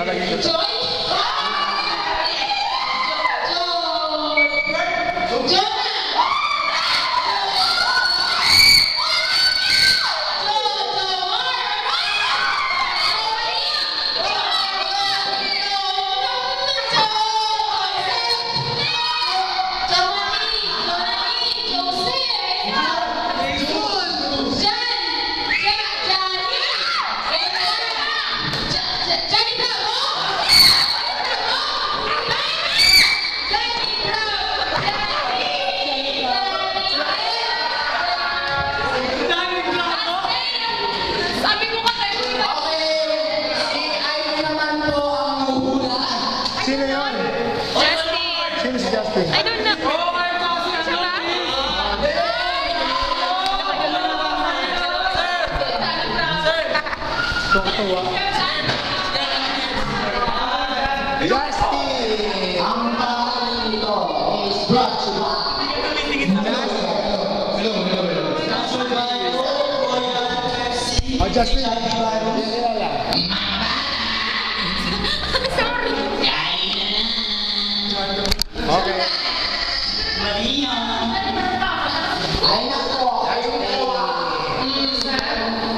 lalagyan ko. Sino yun? Justin. Sino si Justin? I don't know. Siya ba? Tuwa. Justin! Ang pangalan nito is brought to you. Oh, Justin.